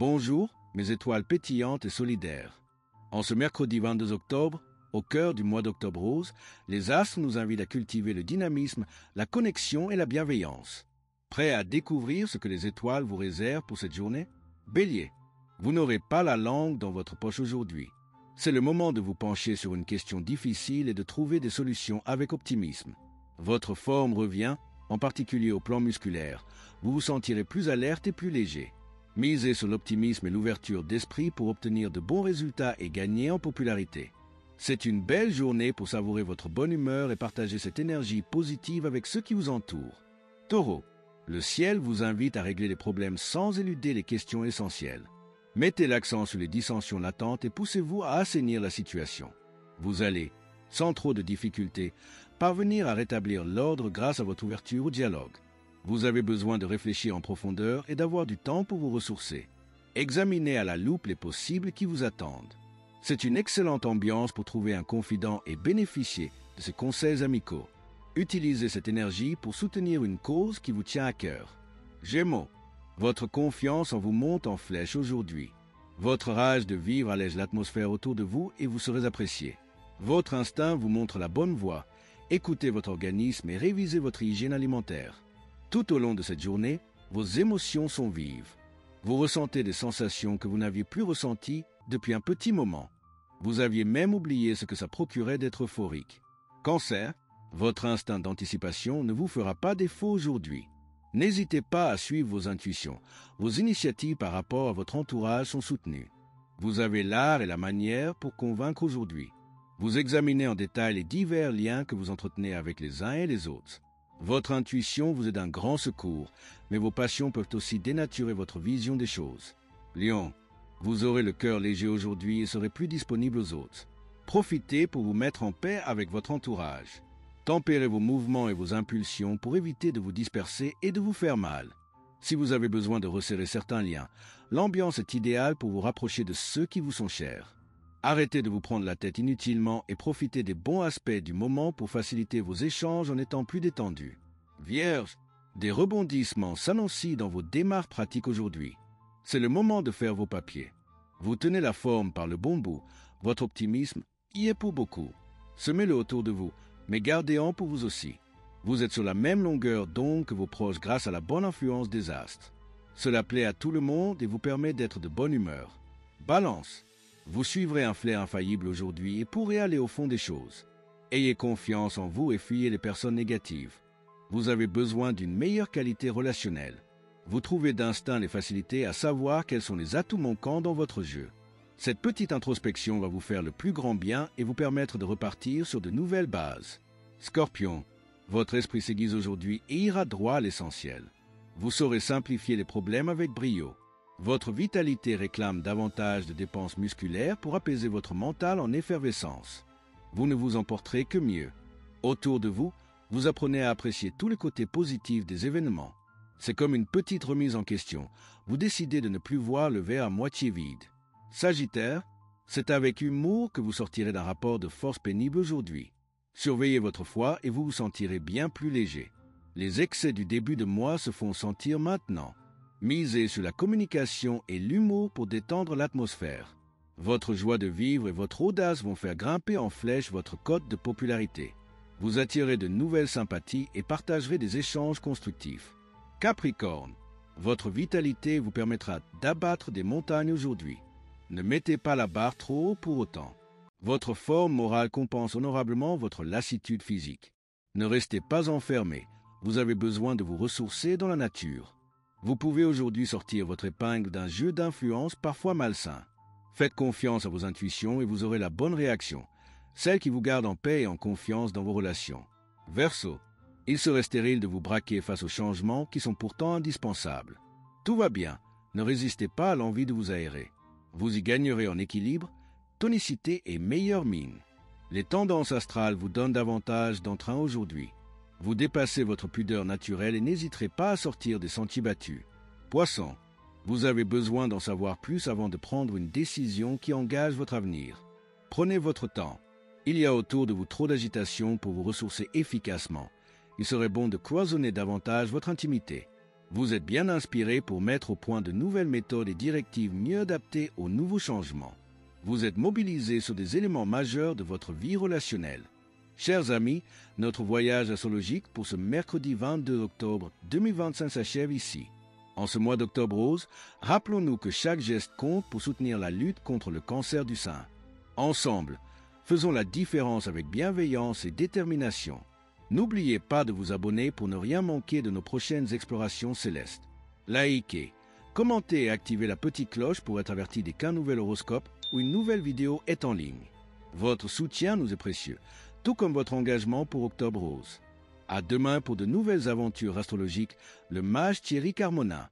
Bonjour, mes étoiles pétillantes et solidaires. En ce mercredi 22 octobre, au cœur du mois d'Octobre Rose, les astres nous invitent à cultiver le dynamisme, la connexion et la bienveillance. Prêt à découvrir ce que les étoiles vous réservent pour cette journée? Bélier, vous n'aurez pas la langue dans votre poche aujourd'hui. C'est le moment de vous pencher sur une question difficile et de trouver des solutions avec optimisme. Votre forme revient, en particulier au plan musculaire. Vous vous sentirez plus alerte et plus léger. Misez sur l'optimisme et l'ouverture d'esprit pour obtenir de bons résultats et gagner en popularité. C'est une belle journée pour savourer votre bonne humeur et partager cette énergie positive avec ceux qui vous entourent. Taureau, le ciel vous invite à régler les problèmes sans éluder les questions essentielles. Mettez l'accent sur les dissensions latentes et poussez-vous à assainir la situation. Vous allez, sans trop de difficultés, parvenir à rétablir l'ordre grâce à votre ouverture au dialogue. Vous avez besoin de réfléchir en profondeur et d'avoir du temps pour vous ressourcer. Examinez à la loupe les possibles qui vous attendent. C'est une excellente ambiance pour trouver un confident et bénéficier de ses conseils amicaux. Utilisez cette énergie pour soutenir une cause qui vous tient à cœur. Gémeaux, votre confiance en vous monte en flèche aujourd'hui. Votre rage de vivre allège l'atmosphère autour de vous et vous serez apprécié. Votre instinct vous montre la bonne voie. Écoutez votre organisme et révisez votre hygiène alimentaire. Tout au long de cette journée, vos émotions sont vives. Vous ressentez des sensations que vous n'aviez plus ressenties depuis un petit moment. Vous aviez même oublié ce que ça procurait d'être euphorique. Cancer, votre instinct d'anticipation ne vous fera pas défaut aujourd'hui. N'hésitez pas à suivre vos intuitions. Vos initiatives par rapport à votre entourage sont soutenues. Vous avez l'art et la manière pour convaincre aujourd'hui. Vous examinez en détail les divers liens que vous entretenez avec les uns et les autres. Votre intuition vous est d'un grand secours, mais vos passions peuvent aussi dénaturer votre vision des choses. Lion, vous aurez le cœur léger aujourd'hui et serez plus disponible aux autres. Profitez pour vous mettre en paix avec votre entourage. Tempérez vos mouvements et vos impulsions pour éviter de vous disperser et de vous faire mal. Si vous avez besoin de resserrer certains liens, l'ambiance est idéale pour vous rapprocher de ceux qui vous sont chers. Arrêtez de vous prendre la tête inutilement et profitez des bons aspects du moment pour faciliter vos échanges en étant plus détendus. Vierge, des rebondissements s'annoncent dans vos démarches pratiques aujourd'hui. C'est le moment de faire vos papiers. Vous tenez la forme par le bon bout. Votre optimisme y est pour beaucoup. Semez-le autour de vous, mais gardez-en pour vous aussi. Vous êtes sur la même longueur d'onde que vos proches grâce à la bonne influence des astres. Cela plaît à tout le monde et vous permet d'être de bonne humeur. Balance, vous suivrez un flair infaillible aujourd'hui et pourrez aller au fond des choses. Ayez confiance en vous et fuyez les personnes négatives. Vous avez besoin d'une meilleure qualité relationnelle. Vous trouvez d'instinct les facilités à savoir quels sont les atouts manquants dans votre jeu. Cette petite introspection va vous faire le plus grand bien et vous permettre de repartir sur de nouvelles bases. Scorpion, votre esprit s'aiguise aujourd'hui et ira droit à l'essentiel. Vous saurez simplifier les problèmes avec brio. Votre vitalité réclame davantage de dépenses musculaires pour apaiser votre mental en effervescence. Vous ne vous en porterez que mieux. Autour de vous, vous apprenez à apprécier tous les côtés positifs des événements. C'est comme une petite remise en question. Vous décidez de ne plus voir le verre à moitié vide. Sagittaire, c'est avec humour que vous sortirez d'un rapport de force pénible aujourd'hui. Surveillez votre foi et vous vous sentirez bien plus léger. Les excès du début de mois se font sentir maintenant. Misez sur la communication et l'humour pour détendre l'atmosphère. Votre joie de vivre et votre audace vont faire grimper en flèche votre cote de popularité. Vous attirez de nouvelles sympathies et partagerez des échanges constructifs. Capricorne, votre vitalité vous permettra d'abattre des montagnes aujourd'hui. Ne mettez pas la barre trop haut pour autant. Votre forme morale compense honorablement votre lassitude physique. Ne restez pas enfermé, vous avez besoin de vous ressourcer dans la nature. Vous pouvez aujourd'hui sortir votre épingle d'un jeu d'influence parfois malsain. Faites confiance à vos intuitions et vous aurez la bonne réaction, celle qui vous garde en paix et en confiance dans vos relations. Verseau, il serait stérile de vous braquer face aux changements qui sont pourtant indispensables. Tout va bien, ne résistez pas à l'envie de vous aérer. Vous y gagnerez en équilibre, tonicité et meilleure mine. Les tendances astrales vous donnent davantage d'entrain aujourd'hui. Vous dépassez votre pudeur naturelle et n'hésiterez pas à sortir des sentiers battus. Poisson, vous avez besoin d'en savoir plus avant de prendre une décision qui engage votre avenir. Prenez votre temps. Il y a autour de vous trop d'agitation pour vous ressourcer efficacement. Il serait bon de cloisonner davantage votre intimité. Vous êtes bien inspiré pour mettre au point de nouvelles méthodes et directives mieux adaptées aux nouveaux changements. Vous êtes mobilisé sur des éléments majeurs de votre vie relationnelle. Chers amis, notre voyage astrologique pour ce mercredi 22 octobre 2025 s'achève ici. En ce mois d'octobre rose, rappelons-nous que chaque geste compte pour soutenir la lutte contre le cancer du sein. Ensemble, faisons la différence avec bienveillance et détermination. N'oubliez pas de vous abonner pour ne rien manquer de nos prochaines explorations célestes. Likez, commentez et activez la petite cloche pour être averti dès qu'un nouvel horoscope ou une nouvelle vidéo est en ligne. Votre soutien nous est précieux, tout comme votre engagement pour Octobre Rose. À demain pour de nouvelles aventures astrologiques, le mage Thierry Carmona.